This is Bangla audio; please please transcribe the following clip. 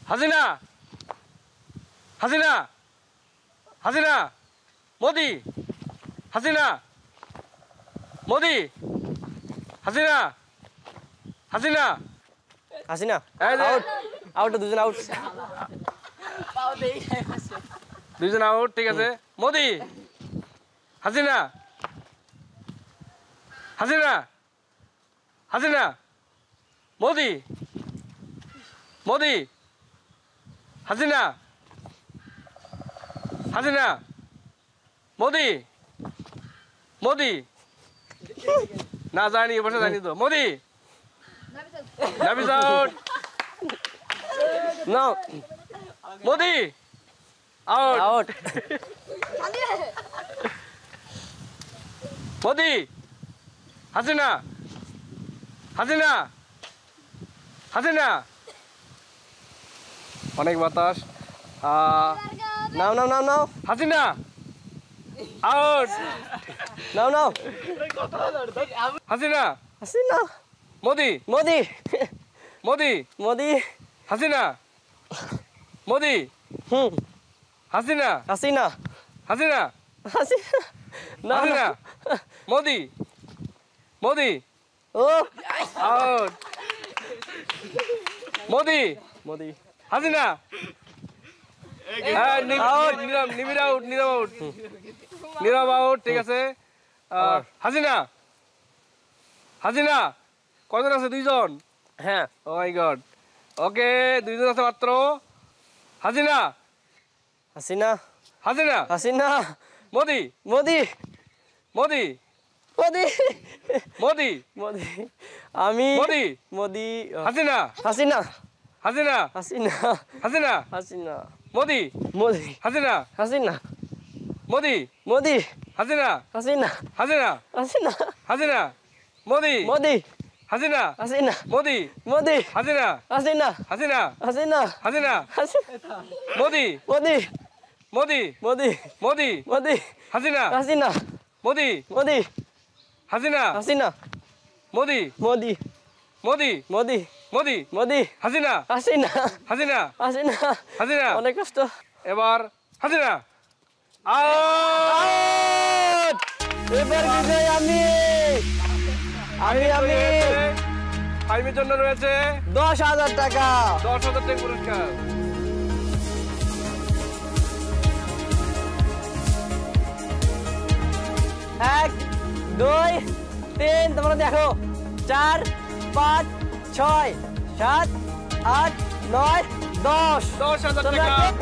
হাসিনা হাসিনা হাসিনা মোদি হাসিনা মোদি হাসিনা হাসিনা হাসিনা এই যে আউট আউট দুজন আউট দুইজন আউট ঠিক আছে মোদি হাসিনা হাসিনা হাসিনা মোদি মোদি হাসিনা হাসিনা মোদি মোদি না জানি এবার জানি তো মোদি নাবিস out now Modi out out Modi Hasina Hasina Hasina অনেক বাতাস নাও নাও নাও নাও হাসিনা আউট নাও নাও হাসিনা হাসিনা মোদি মোদি মোদি মোদি হাসিনা মোদি হাসিনা হাসিনা হাসিনা হাসিনা না হাসিনা মোদি মোদি ও আউট মোদি মোদি হাসিনা নিবিড় আউট নীরব আউট নীরব আউট ঠিক আছে হাসিনা হাসিনা কয়জন আছে দুইজন হ্যাঁ ও মাই গড ওকে দুইজন আছে মাত্র হাসিনা হাসিনা হাসিনা হাসিনা মোদি মোদি মোদি মোদি মোদি মোদি আমি মোদি মোদি হাসিনা হাসিনা হাসিনা হাসিনা হাসিনা হাসিনা মোদি মোদি হাসিনা হাসিনা মোদি মোদি হাসিনা হাসিনা হাসিনা হাসিনা হাসিনা মোদি মোদি হাসিনা হাসিনা মোদি মোদি হাসিনা হাসিনা হাসিনা হাসিনা হাসিনা হাসিনা মোদি মোদি মোদি মোদি মোদি মোদি হাসিনা হাসিনা মোদি মোদি হাসিনা হাসিনা মোদি মোদি মোদি মোদি মোদি মোদি হাসিনা হাসিনা হাসিনা হাসিনা হাসিনা অনেক কষ্ট এবার হাসিনা আউট এবার বিজয় আমি আমি আমি ফাইমের জন্য রয়েছে 10,000 টাকা 10,000 টাকা পুরস্কার এক দুই তিন তোমরা দেখো 4 5 6 7 8 9 10 10,000 তোমরা টাকা কে-